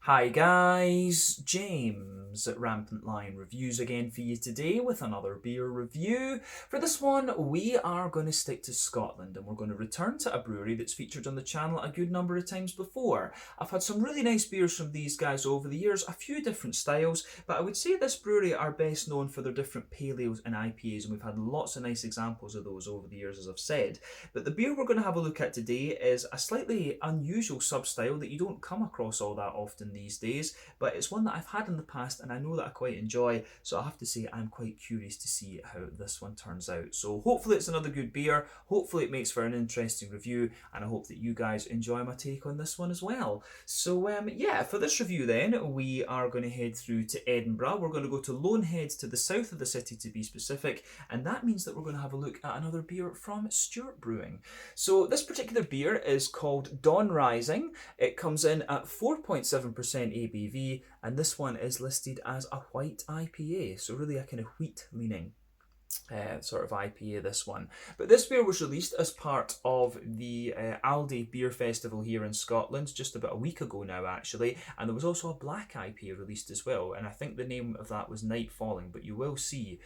Hi guys, James at Rampant Lion Reviews again for you today with another beer review. For this one, we are going to stick to Scotland and we're going to return to a brewery that's featured on the channel a good number of times before. I've had some really nice beers from these guys over the years, a few different styles, but I would say this brewery are best known for their different paleos and IPAs, and we've had lots of nice examples of those over the years, as I've said. But the beer we're going to have a look at today is a slightly unusual sub-style that you don't come across all that often these days, but it's one that I've had in the past and I know that I quite enjoy, so I have to say I'm quite curious to see how this one turns out. So hopefully it's another good beer, hopefully it makes for an interesting review, and I hope that you guys enjoy my take on this one as well. So yeah, for this review then, we are going to head through to Edinburgh. We're going to go to Loanhead to the south of the city to be specific, and that means that we're going to have a look at another beer from Stewart Brewing. So this particular beer is called Dawn Rising. It comes in at 4.7% ABV, and this one is listed as a white IPA, so really a kind of wheat leaning sort of IPA, this one. But this beer was released as part of the Aldi Beer Festival here in Scotland just about a week ago now, actually, and there was also a black IPA released as well, and I think the name of that was Night Falling, but you will see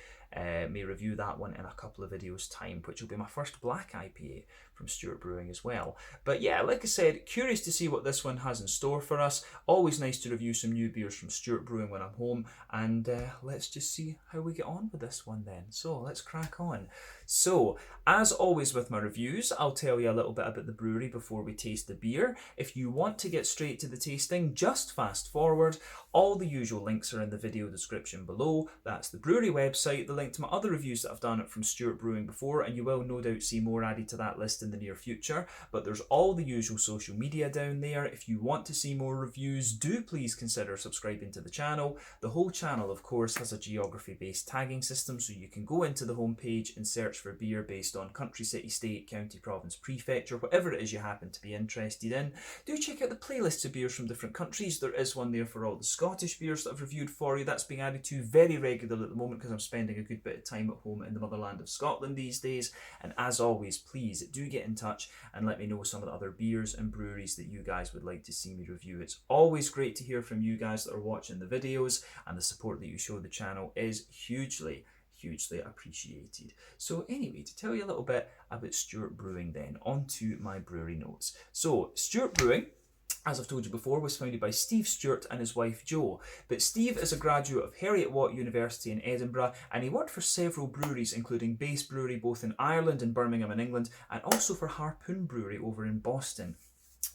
me review that one in a couple of videos time, which will be my first black IPA from Stewart Brewing as well. But yeah, like I said, curious to see what this one has in store for us. Always nice to review some new beers from Stewart Brewing when I'm home, and let's just see how we get on with this one then. So let's crack on. So, as always with my reviews, I'll tell you a little bit about the brewery before we taste the beer. If you want to get straight to the tasting, just fast forward. All the usual links are in the video description below. That's the brewery website, the link to my other reviews that I've done from Stewart Brewing before, and you will no doubt see more added to that list in the near future. But there's all the usual social media down there. If you want to see more reviews, do please consider subscribing to the channel. The whole channel, of course, has a geography-based tagging system, so you can go into the homepage and search for beer based on country, city, state, county, province, prefecture, whatever it is you happen to be interested in. Do check out the playlists of beers from different countries. There is one there for all the Scottish beers that I've reviewed for you. That's being added to very regularly at the moment because I'm spending a good bit of time at home in the motherland of Scotland these days. And as always, please do get in touch and let me know some of the other beers and breweries that you guys would like to see me review. It's always great to hear from you guys that are watching the videos, and the support that you show the channel is hugely appreciated. So anyway, to tell you a little bit about Stewart Brewing then, on to my brewery notes. So Stewart Brewing, as I've told you before, was founded by Steve Stewart and his wife Jo. But Steve is a graduate of Heriot-Watt University in Edinburgh, and he worked for several breweries, including Base Brewery both in Ireland and Birmingham in England, and also for Harpoon Brewery over in Boston,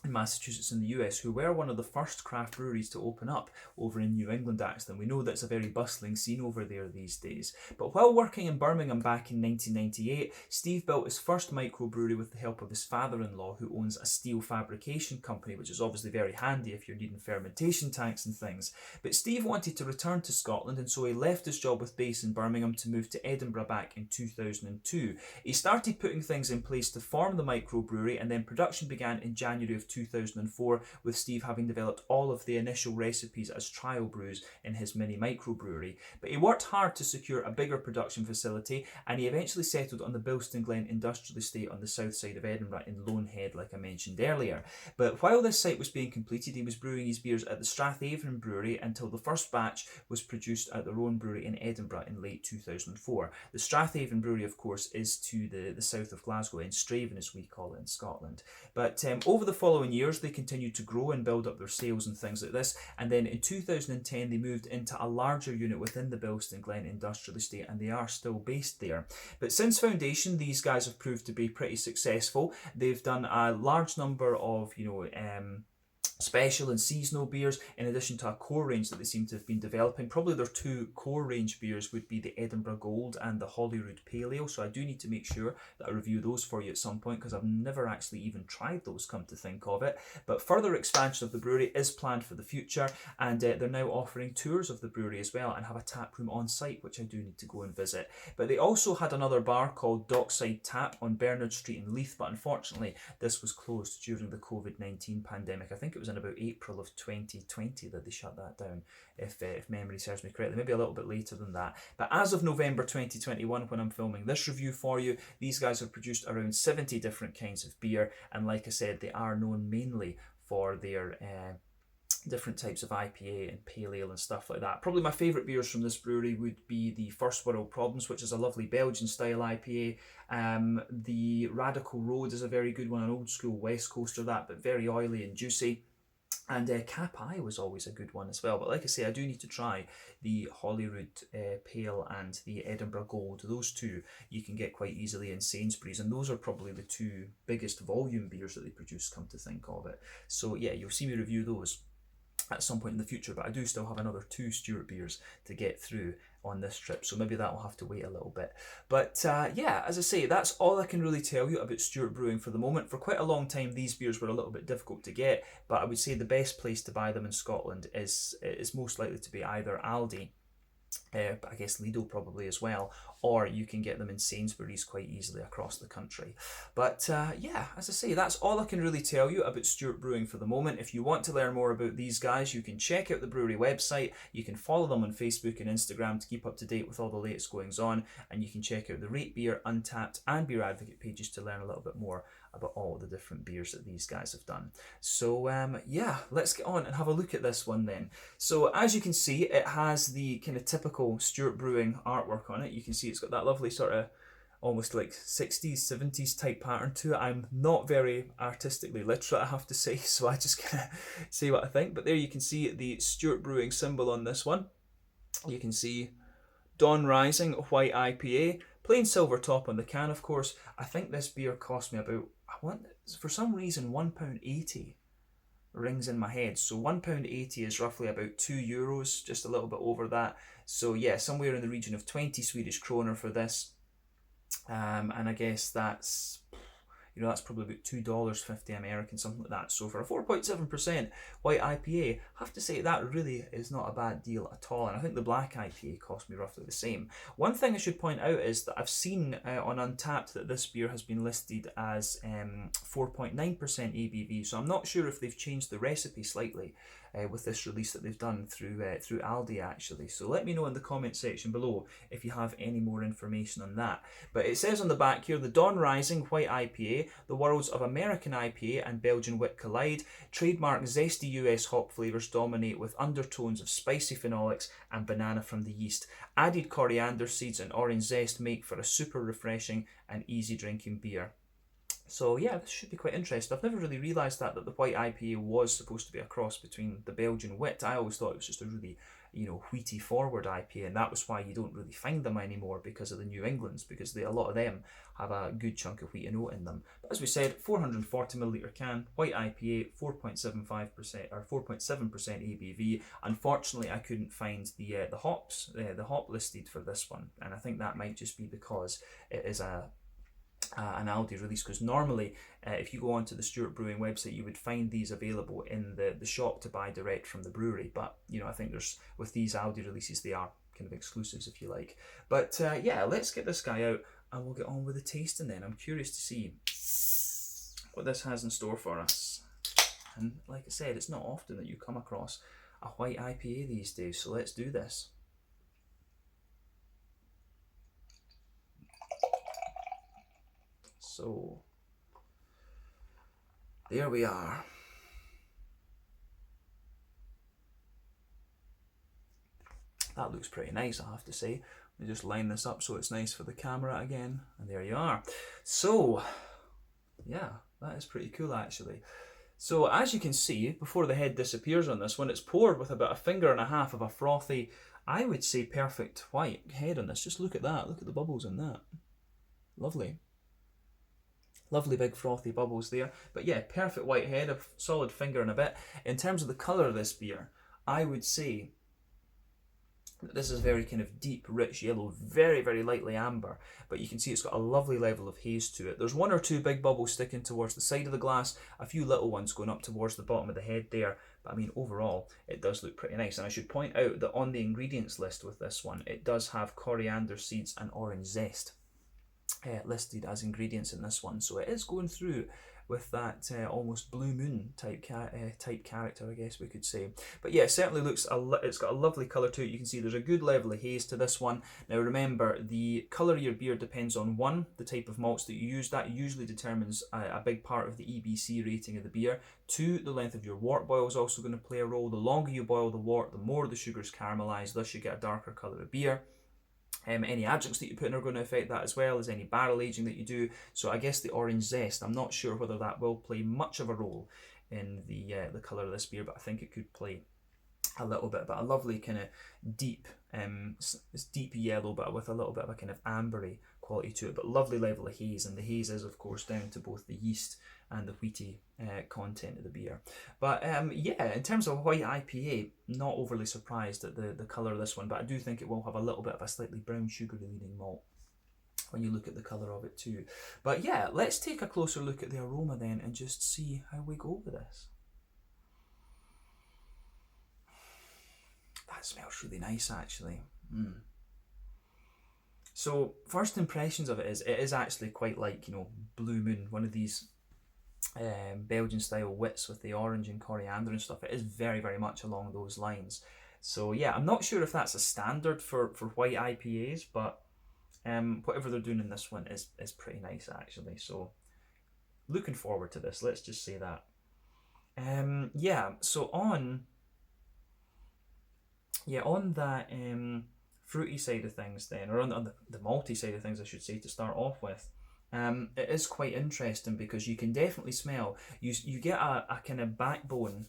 in Massachusetts in the US, who were one of the first craft breweries to open up over in New England, actually. We know that's a very bustling scene over there these days. But while working in Birmingham back in 1998, Steve built his first microbrewery with the help of his father-in-law, who owns a steel fabrication company, which is obviously very handy if you're needing fermentation tanks and things. But Steve wanted to return to Scotland, and so he left his job with base in Birmingham to move to Edinburgh back in 2002. He started putting things in place to form the microbrewery, and then production began in January of 2004, with Steve having developed all of the initial recipes as trial brews in his mini microbrewery. But he worked hard to secure a bigger production facility, and he eventually settled on the Bilston Glen Industrial Estate on the south side of Edinburgh in Loanhead, like I mentioned earlier. But while this site was being completed, he was brewing his beers at the Strathaven Brewery until the first batch was produced at the Rowan Brewery in Edinburgh in late 2004. The Strathaven Brewery, of course, is to the south of Glasgow, in Straven as we call it in Scotland. But over the following years, they continued to grow and build up their sales and things like this, and then in 2010 they moved into a larger unit within the Bilston Glen Industrial Estate, and they are still based there. But since foundation, these guys have proved to be pretty successful. They've done a large number of special and seasonal beers, in addition to a core range that they seem to have been developing. Probably their two core range beers would be the Edinburgh Gold and the Holyrood Pale Ale, so I do need to make sure that I review those for you at some point, because I've never actually even tried those, come to think of it. But further expansion of the brewery is planned for the future, and they're now offering tours of the brewery as well, and have a tap room on site, which I do need to go and visit. But they also had another bar called Dockside Tap on Bernard Street in Leith, but unfortunately this was closed during the COVID-19 pandemic. I think it was in about April of 2020 that they shut that down, if memory serves me correctly, maybe a little bit later than that. But as of November 2021, when I'm filming this review for you, these guys have produced around 70 different kinds of beer, and like I said, they are known mainly for their different types of IPA and pale ale and stuff like that. Probably my favourite beers from this brewery would be the First World Problems, which is a lovely Belgian style IPA. The Radical Road is a very good one, an old school West Coaster that, but very oily and juicy. And Cap Eye was always a good one as well. But like I say, I do need to try the Holyrood Pale and the Edinburgh Gold. Those two you can get quite easily in Sainsbury's, and those are probably the two biggest volume beers that they produce, come to think of it. So yeah, you'll see me review those at some point in the future, but I do still have another 2 Stewart beers to get through on this trip, so maybe that will have to wait a little bit. But yeah, as I say, that's all I can really tell you about Stewart Brewing for the moment. For quite a long time these beers were a little bit difficult to get, but I would say the best place to buy them in Scotland is most likely to be either Aldi, but I guess Lidl probably as well, or you can get them in Sainsbury's quite easily across the country. But yeah, as I say, that's all I can really tell you about Stewart Brewing for the moment. If you want to learn more about these guys, you can check out the brewery website, you can follow them on Facebook and Instagram to keep up to date with all the latest goings on, and you can check out the Rate Beer, Untappd and Beer Advocate pages to learn a little bit more about all the different beers that these guys have done. So yeah, let's get on and have a look at this one then. So as you can see, it has the kind of typical Stewart Brewing artwork on it. You can see it's got that lovely sort of almost like 60s, 70s type pattern to it. I'm not very artistically literate, I have to say, so I just kind of say what I think. But there you can see the Stewart Brewing symbol on this one. You can see Dawn Rising White IPA, plain silver top on the can, of course. I think this beer cost me about, for some reason, £1.80 rings in my head. So £1.80 is roughly about €2, just a little bit over that. So yeah, somewhere in the region of 20 Swedish kroner for this. And I guess that's, that's probably about $2.50 American, something like that. So for a 4.7% white IPA, I have to say that really is not a bad deal at all. And I think the black IPA cost me roughly the same. One thing I should point out is that I've seen on Untappd that this beer has been listed as 4.9% ABV. So I'm not sure if they've changed the recipe slightly with this release that they've done through Aldi actually. So let me know in the comment section below if you have any more information on that. But it says on the back here, the Dawn Rising White IPA, the worlds of American IPA and Belgian wit collide. Trademark zesty US hop flavours dominate with undertones of spicy phenolics and banana from the yeast. Added coriander seeds and orange zest make for a super refreshing and easy drinking beer. So yeah, this should be quite interesting. I've never really realised that the white IPA was supposed to be a cross between the Belgian wit. I always thought it was just a really, wheaty forward IPA, and that was why you don't really find them anymore because of the New Englands, because a lot of them have a good chunk of wheat and oat in them. But as we said, 440ml can, white IPA, 4.75% or 4.7% ABV. Unfortunately, I couldn't find the hops, the hop listed for this one, and I think that might just be because it is an Aldi release, because normally if you go onto the Stewart Brewing website you would find these available in the shop to buy direct from the brewery, but I think with these Aldi releases they are kind of exclusives if you like. But yeah, let's get this guy out and we'll get on with the tasting then. I'm curious to see what this has in store for us, and like I said, it's not often that you come across a white IPA these days, so let's do this. So there we are. That looks pretty nice, I have to say. Let me just line this up so it's nice for the camera again, and there you are. So yeah, that is pretty cool actually. So as you can see, before the head disappears on this one, it's poured with about 1.5 fingers of a frothy, I would say perfect white head on this. Just look at that, look at the bubbles in that. Lovely. Lovely big frothy bubbles there. But yeah, perfect white head, a solid finger and a bit. In terms of the colour of this beer, I would say that this is very kind of deep, rich yellow, very, very lightly amber. But you can see it's got a lovely level of haze to it. There's 1 or 2 big bubbles sticking towards the side of the glass, a few little ones going up towards the bottom of the head there. But I mean, overall, it does look pretty nice. And I should point out that on the ingredients list with this one, it does have coriander seeds and orange zest listed as ingredients in this one, so it is going through with that almost blue moon type character, I guess we could say. But yeah, it certainly looks it's got a lovely colour to it. You can see there's a good level of haze to this one. Now remember, the colour of your beer depends on one, the type of malts that you use. That usually determines a big part of the EBC rating of the beer. Two, the length of your wort boil is also going to play a role. The longer you boil the wort, the more the sugars caramelise, thus you get a darker colour of beer. Any adjuncts that you put in are going to affect that, as well as any barrel aging that you do. So I guess the orange zest, I'm not sure whether that will play much of a role in the colour of this beer, but I think it could play a little bit. But a lovely kind of deep, it's deep yellow, but with a little bit of a kind of ambery quality to it. But lovely level of haze, and the haze is of course down to both the yeast and the wheaty content of the beer. But yeah, in terms of white IPA, not overly surprised at the colour of this one, but I do think it will have a little bit of a slightly brown sugary leaning malt when you look at the colour of it too. But yeah, let's take a closer look at the aroma then and just see how we go with this. That smells really nice actually. So first impressions of it is actually quite like, you know, Blue Moon, one of these Belgian style wits with the orange and coriander and stuff. It is very, very much along those lines. So yeah, I'm not sure if that's a standard for white IPAs, but whatever they're doing in this one is pretty nice actually. So looking forward to this, let's just say that. Yeah, so on that fruity side of things then, or on the malty side of things I should say to start off with, it is quite interesting because you can definitely smell, you get a kind of backbone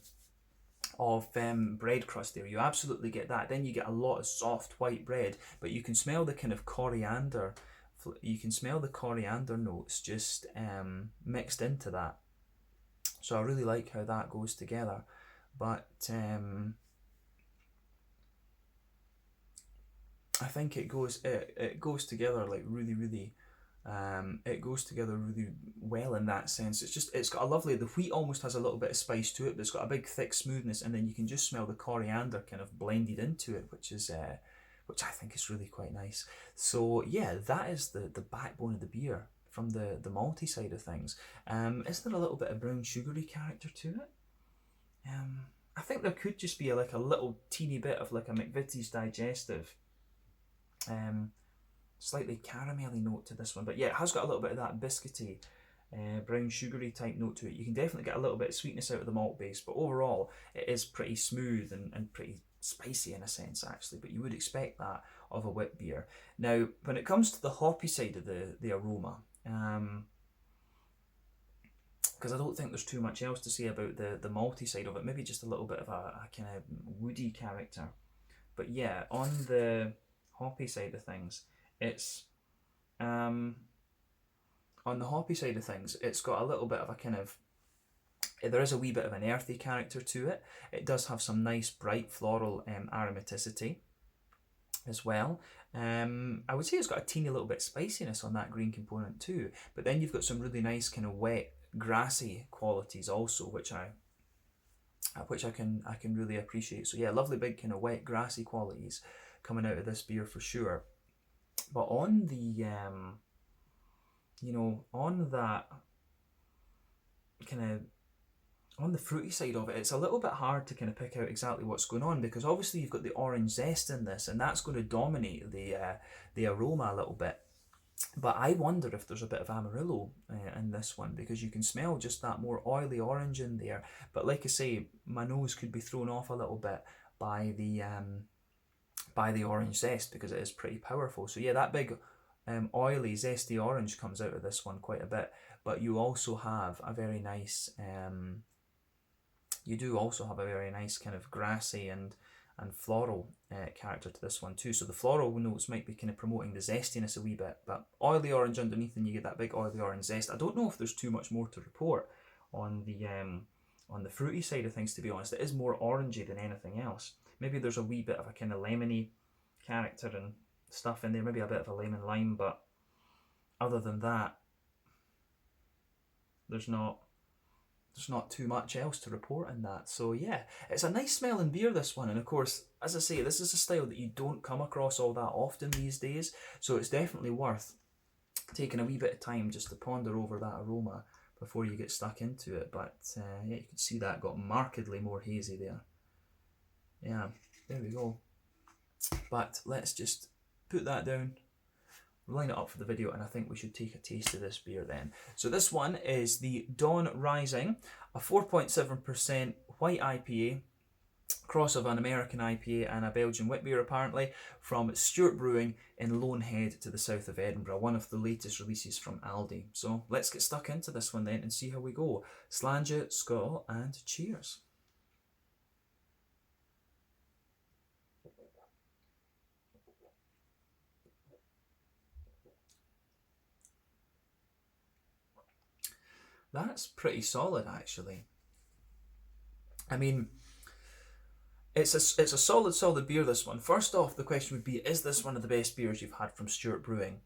of bread crust there. You absolutely get that. Then you get a lot of soft white bread, but you can smell the kind of coriander. You can smell the coriander notes just mixed into that. So I really like how that goes together. But I think it goes together like really. It goes together really well in that sense. It's got a lovely, the wheat almost has a little bit of spice to it, but it's got a big thick smoothness, and then you can just smell the coriander kind of blended into it, which I think is really quite nice. So yeah, that is the backbone of the beer from the malty side of things. Is there a little bit of brown sugary character to it? I think there could just be like a little teeny bit of like a McVitie's digestive. Slightly caramelly note to this one, but yeah, it has got a little bit of that biscuity, brown sugary type note to it. You can definitely get a little bit of sweetness out of the malt base, but overall it is pretty smooth and pretty spicy in a sense actually, but you would expect that of a wit beer. Now when it comes to the hoppy side of the aroma, because I don't think there's too much else to say about the malty side of it, maybe just a little bit of a kind of woody character. But yeah, on the hoppy side of things, it's on the hoppy side of things, it's got a little bit of a kind of, there is a wee bit of an earthy character to it. It does have some nice bright floral aromaticity as well. I would say it's got a teeny little bit of spiciness on that green component too, but then you've got some really nice kind of wet grassy qualities also, which I can really appreciate. So yeah, lovely big kind of wet grassy qualities coming out of this beer for sure. But on the on that kind of, on the fruity side of it, it's a little bit hard to kind of pick out exactly what's going on, because obviously you've got the orange zest in this, and that's going to dominate the aroma a little bit. But I wonder if there's a bit of Amarillo in this one, because you can smell just that more oily orange in there. But like I say, my nose could be thrown off a little bit by the orange zest, because it is pretty powerful. So yeah, that big oily zesty orange comes out of this one quite a bit. But you also have a very nice kind of grassy and floral character to this one too. So the floral notes might be kind of promoting the zestiness a wee bit, but oily orange underneath, and you get that big oily orange zest. I don't know if there's too much more to report on the fruity side of things, to be honest. It is more orangey than anything else. Maybe there's a wee bit of a kind of lemony character and stuff in there, maybe a bit of a lemon lime, but other than that, there's not too much else to report in that. So yeah, it's a nice smelling beer, this one, and of course, as I say, this is a style that you don't come across all that often these days, so it's definitely worth taking a wee bit of time just to ponder over that aroma before you get stuck into it. But yeah, you can see that got markedly more hazy there. Yeah, there we go. But let's just put that down, line it up for the video, and I think we should take a taste of this beer then. So this one is the Dawn Rising, a 4.7% white IPA, cross of an American IPA and a Belgian wit beer apparently, from Stewart Brewing in Lone Head to the south of Edinburgh, one of the latest releases from Aldi. So let's get stuck into this one then and see how we go. Slàinte, skål, and cheers. That's pretty solid, actually. I mean, it's a solid beer, this one. First off, the question would be, is this one of the best beers you've had from Stewart Brewing?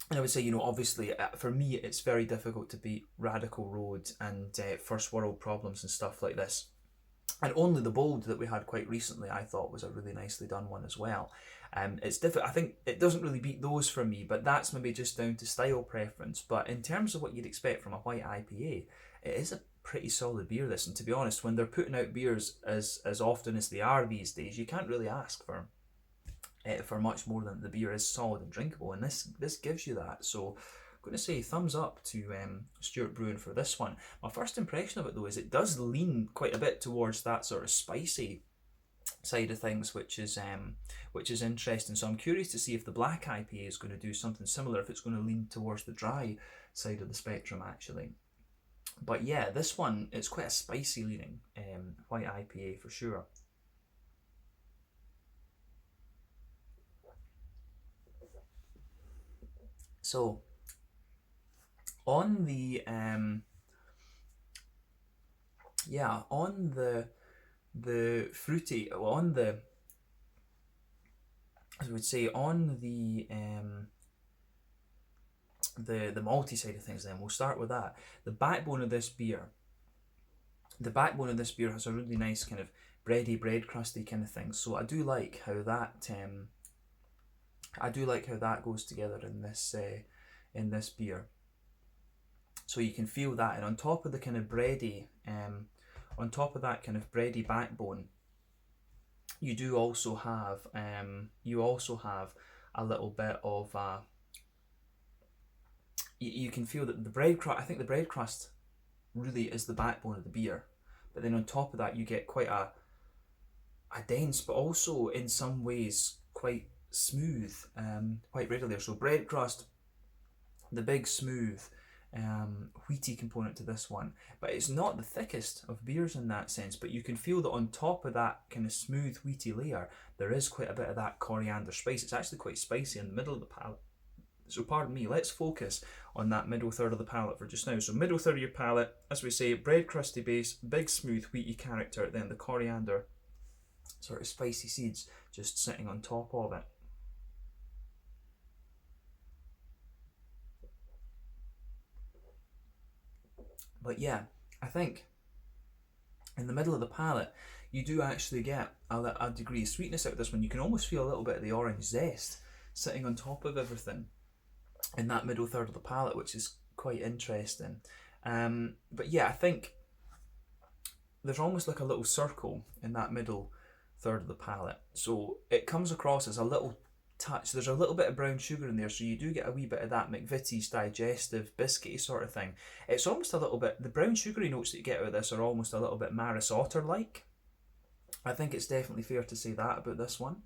And I would say, you know, obviously, for me, it's very difficult to beat Radical Road and First World Problems and stuff like this. And Only the Bold that we had quite recently, I thought was a really nicely done one as well. It's difficult. I think it doesn't really beat those for me, but that's maybe just down to style preference. But in terms of what you'd expect from a white IPA, it is a pretty solid beer, this. And to be honest, when they're putting out beers as often as they are these days, you can't really ask for much more than the beer is solid and drinkable, and this gives you that. So I'm going to say thumbs up to Stewart Brewing for this one. My first impression of it though is it does lean quite a bit towards that sort of spicy side of things, which is interesting. So I'm curious to see if the black IPA is going to do something similar, if it's going to lean towards the dry side of the spectrum actually. But yeah, this one, it's quite a spicy leaning white IPA for sure. So on the fruity, on the, as I would say, on the malty side of things, then we'll start with that. The backbone of this beer has a really nice kind of bready, bread crusty kind of thing. So I do like how that goes together in this beer. So you can feel that, and on top of the kind of bready, on top of that kind of bready backbone, you do also have a little bit of you can feel that the bread crust. I think the bread crust really is the backbone of the beer, but then on top of that you get quite a dense, but also in some ways quite smooth, quite readily. So bread crust, the big smooth wheaty component to this one, but it's not the thickest of beers in that sense. But you can feel that on top of that kind of smooth wheaty layer, there is quite a bit of that coriander spice. It's actually quite spicy in the middle of the palate. So pardon me, let's focus on that middle third of the palate for just now. So middle third of your palate, as we say, bread crusty base, big smooth wheaty character, then the coriander sort of spicy seeds just sitting on top of it. But yeah, I think in the middle of the palate, you do actually get a degree of sweetness out of this one. You can almost feel a little bit of the orange zest sitting on top of everything in that middle third of the palate, which is quite interesting. But yeah, I think there's almost like a little circle in that middle third of the palate. So it comes across as a little touch. There's a little bit of brown sugar in there, so you do get a wee bit of that McVitie's digestive biscuity sort of thing. It's almost a little bit, the brown sugary notes that you get out of this are almost a little bit Maris Otter like. I think it's definitely fair to say that about this one.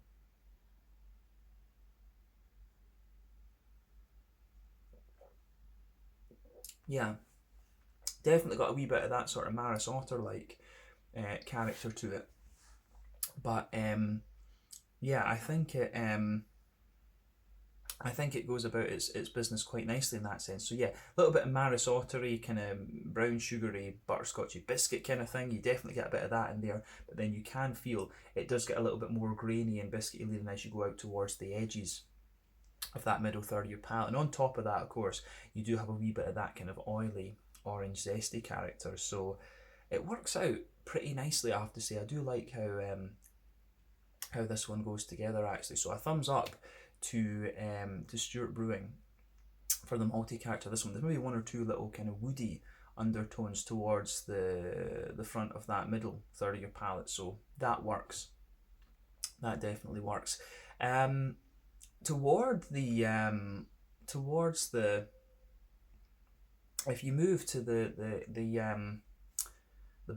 Yeah, definitely got a wee bit of that sort of Maris Otter like character to it. But yeah, I think it goes about its business quite nicely in that sense. So yeah, a little bit of Maris Ottery, kind of brown sugary, butterscotchy biscuit kind of thing. You definitely get a bit of that in there, but then you can feel it does get a little bit more grainy and biscuity leaning as you go out towards the edges of that middle third of your palate. And on top of that, of course, you do have a wee bit of that kind of oily, orange zesty character. So it works out pretty nicely, I have to say. I do like how this one goes together actually. So a thumbs up to Stewart Brewing for the malty character. This one, there's maybe one or two little kind of woody undertones towards the front of that middle third of your palate, so that works. That definitely works. Towards the if you move to the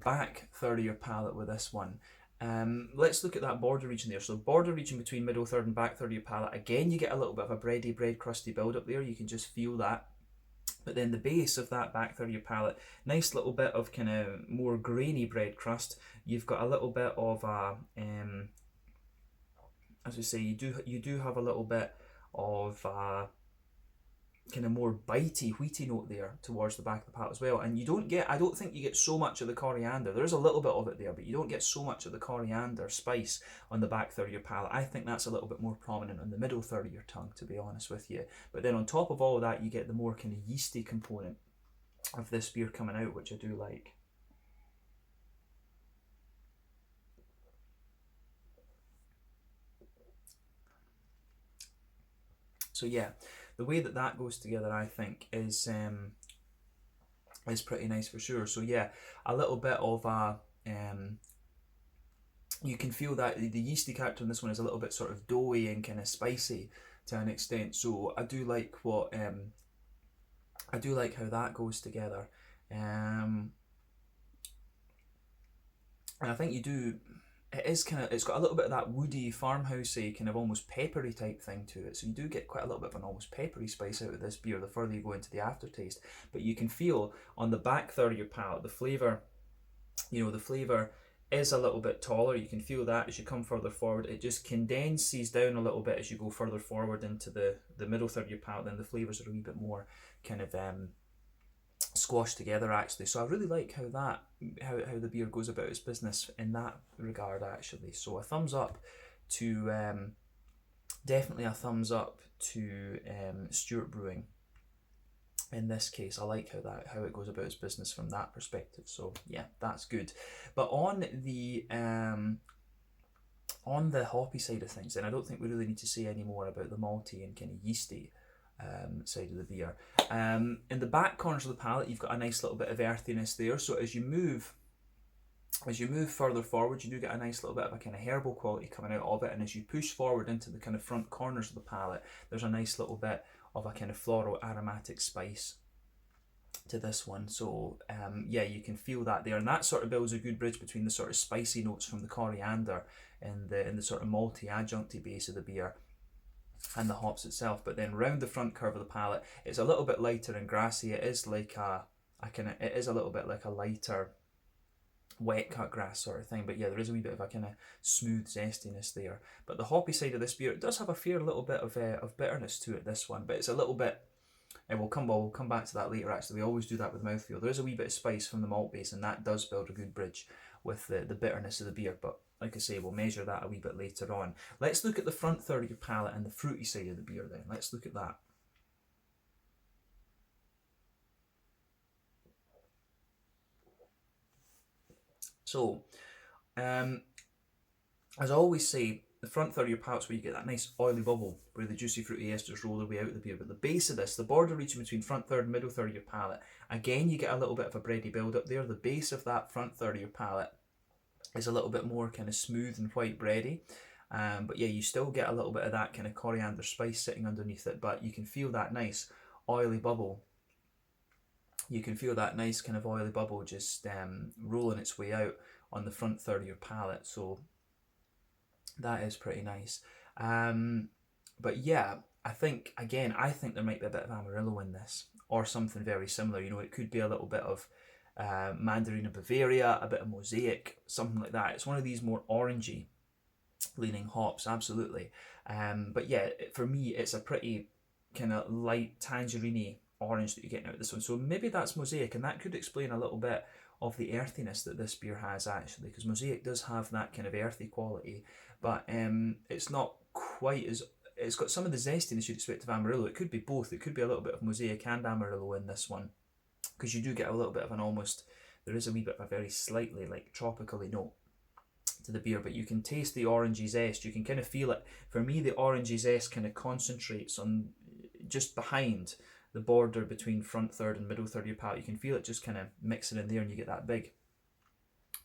back third of your palate with this one, let's look at that border region there. So border region between middle third and back third of your palate. Again, you get a little bit of a bread crusty build up there. You can just feel that. But then the base of that back third of your palate, nice little bit of kind of more grainy bread crust. You've got a little bit of a, as we say, you do have a little bit of kind of more bitey, wheaty note there towards the back of the palate as well. And I don't think you get so much of the coriander. There is a little bit of it there, but you don't get so much of the coriander spice on the back third of your palate. I think that's a little bit more prominent on the middle third of your tongue, to be honest with you. But then on top of all of that, you get the more kind of yeasty component of this beer coming out, which I do like. So yeah, the way that goes together, I think, is pretty nice for sure. So yeah, a little bit of a you can feel that the yeasty character in this one is a little bit sort of doughy and kind of spicy to an extent. So I do like what I do like how that goes together, and I think you do. It's got a little bit of that woody, farmhousey, kind of almost peppery type thing to it. So you do get quite a little bit of an almost peppery spice out of this beer the further you go into the aftertaste. But you can feel on the back third of your palate, the flavour, the flavour is a little bit taller. You can feel that as you come further forward. It just condenses down a little bit as you go further forward into the middle third of your palate. Then the flavours are a wee bit more kind of squashed together actually. So I really like how the beer goes about its business in that regard actually. So a thumbs up to definitely a thumbs up to Stewart Brewing in this case. I like how it goes about its business from that perspective. So yeah, that's good. But on the hoppy side of things, and I don't think we really need to say any more about the malty and kind of yeasty side of the beer. In the back corners of the palate, you've got a nice little bit of earthiness there. So as you move further forward, you do get a nice little bit of a kind of herbal quality coming out of it. And as you push forward into the kind of front corners of the palate, there's a nice little bit of a kind of floral aromatic spice to this one. So yeah, you can feel that there, and that sort of builds a good bridge between the sort of spicy notes from the coriander and the sort of malty adjuncty base of the beer and the hops itself. But then round the front curve of the palate, it's a little bit lighter and grassy. It is like it is a little bit like a lighter wet cut grass sort of thing. But yeah, there is a wee bit of a kind of smooth zestiness there. But the hoppy side of this beer, it does have a fair little bit of bitterness to it, this one, but it's a little bit, and we'll come back to that later actually. We always do that with mouthfeel. There is a wee bit of spice from the malt base, and that does build a good bridge with the bitterness of the beer. But like I say, we'll measure that a wee bit later on. Let's look at the front third of your palate and the fruity side of the beer then. Let's look at that. So, as I always say, the front third of your palate's where you get that nice oily bubble where the juicy fruity esters roll their way out of the beer. But the base of this, the border region between front third and middle third of your palate, again you get a little bit of a bready build up there. The base of that front third of your palate is a little bit more kind of smooth and white bready. But yeah, you still get a little bit of that kind of coriander spice sitting underneath it, but you can feel that nice oily bubble. You can feel that nice kind of oily bubble just rolling its way out on the front third of your palate. So that is pretty nice. But yeah, I think there might be a bit of Amarillo in this, or something very similar. It could be a little bit of Mandarin of Bavaria, a bit of Mosaic, something like that. It's one of these more orangey leaning hops, absolutely. But yeah, for me, it's a pretty kind of light tangerine orange that you're getting out of this one. So maybe that's Mosaic, and that could explain a little bit of the earthiness that this beer has actually, because Mosaic does have that kind of earthy quality, but it's not quite as, it's got some of the zestiness you'd expect of Amarillo. It could be both. It could be a little bit of Mosaic and Amarillo in this one, because you do get a little bit of an almost, there is a wee bit of a very slightly like tropically note to the beer, but you can taste the orangey zest. You can kind of feel it. For me, the orangey zest kind of concentrates on just behind the border between front third and middle third of your palate. You can feel it just kind of mixing in there, and you get that big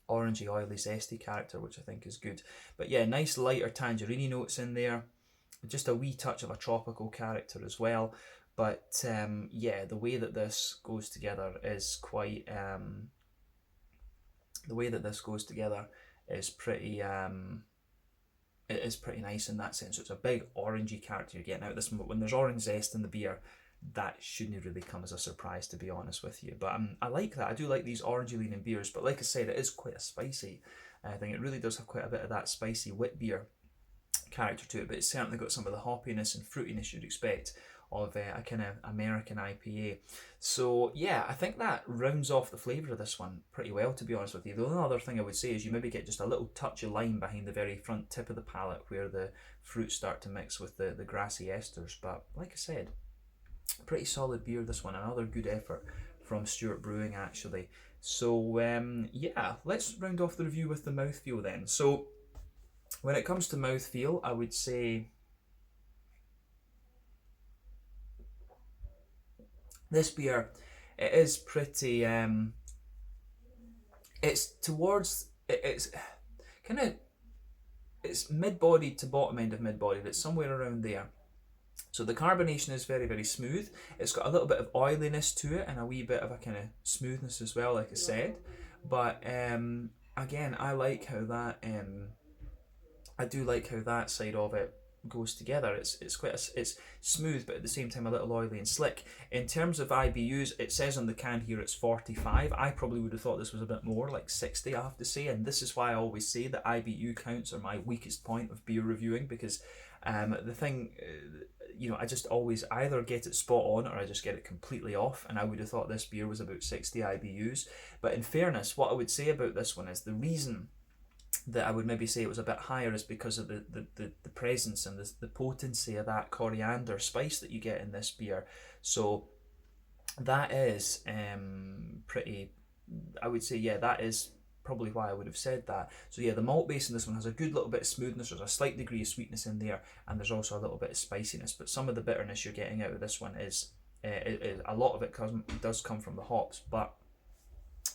orangey, oily, zesty character, which I think is good. But yeah, nice lighter tangerine notes in there. Just a wee touch of a tropical character as well. But yeah, the way that this goes together is quite... the way that this goes together is pretty... it is pretty nice in that sense. So it's a big orangey character you're getting out of this. When there's orange zest in the beer, that shouldn't really come as a surprise, to be honest with you. But I like that. I do like these orangey leaning beers, but like I said, it is quite a spicy thing. It really does have quite a bit of that spicy wit beer character to it, but it's certainly got some of the hoppiness and fruitiness you'd expect of a kind of American IPA. So yeah, I think that rounds off the flavour of this one pretty well, to be honest with you. The only other thing I would say is you maybe get just a little touch of lime behind the very front tip of the palate where the fruits start to mix with the grassy esters. But like I said, pretty solid beer, this one. Another good effort from Stewart Brewing, actually. So yeah, let's round off the review with the mouthfeel then. So when it comes to mouthfeel, I would say this beer, it is pretty, it's towards, it's kind of, it's mid-bodied to bottom end of mid-bodied. It's somewhere around there. So the carbonation is very, very smooth. It's got a little bit of oiliness to it and a wee bit of a kind of smoothness as well, like I said. But again, I like how that, I do like how that side of it goes together. It's quite it's smooth, but at the same time a little oily and slick. In terms of IBUs, it says on the can here it's 45. I probably would have thought this was a bit more, like 60, I have to say. And this is why I always say that IBU counts are my weakest point of beer reviewing, because the thing, you know, I just always either get it spot on or I just get it completely off, and I would have thought this beer was about 60 IBUs. But in fairness, what I would say about this one is the reason that I would maybe say it was a bit higher is because of the presence and the potency of that coriander spice that you get in this beer. So that is pretty, I would say, yeah, that is probably why I would have said that. So yeah, the malt base in this one has a good little bit of smoothness. There's a slight degree of sweetness in there, and there's also a little bit of spiciness. But some of the bitterness you're getting out of this one is a lot of it does come from the hops, but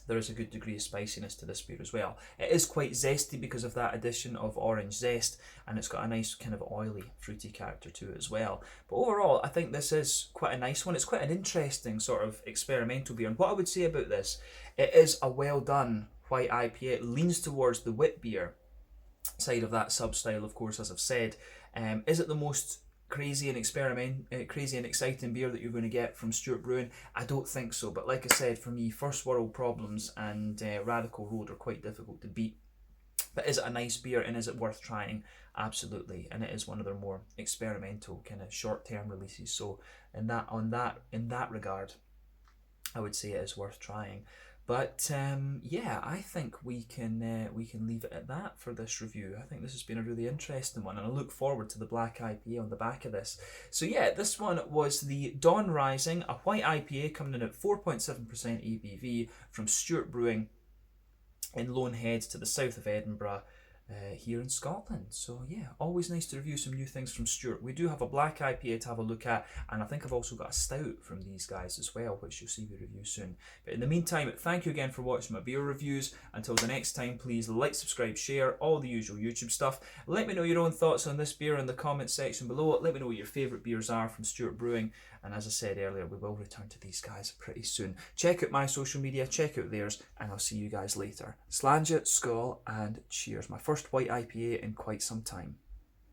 there is a good degree of spiciness to this beer as well. It is quite zesty because of that addition of orange zest, and it's got a nice kind of oily, fruity character to it as well. But overall, I think this is quite a nice one. It's quite an interesting sort of experimental beer. And what I would say about this, it is a well done white IPA. It leans towards the wit beer side of that sub-style, of course, as I've said. Is it the most crazy and exciting beer that you're going to get from Stewart Brewing? I don't think so, but like I said, for me, First World Problems and Radical Road are quite difficult to beat. But is it a nice beer, and is it worth trying? Absolutely, and it is one of their more experimental kind of short-term releases. So in that regard, I would say it is worth trying. But yeah, I think we can leave it at that for this review. I think this has been a really interesting one, and I look forward to the black IPA on the back of this. So yeah, this one was the Dawn Rising, a white IPA coming in at 4.7% ABV from Stewart Brewing in Lone Heads to the south of Edinburgh, here in Scotland. So yeah, always nice to review some new things from Stewart. We do have a black IPA to have a look at, and I think I've also got a stout from these guys as well, which you'll see we review soon. But in the meantime, thank you again for watching my beer reviews. Until the next time, please like, subscribe, share, all the usual YouTube stuff. Let me know your own thoughts on this beer in the comments section below. Let me know what your favourite beers are from Stewart Brewing, and as I said earlier, we will return to these guys pretty soon. Check out my social media, check out theirs, and I'll see you guys later. Slàinte, skål, and cheers. My first white IPA in quite some time.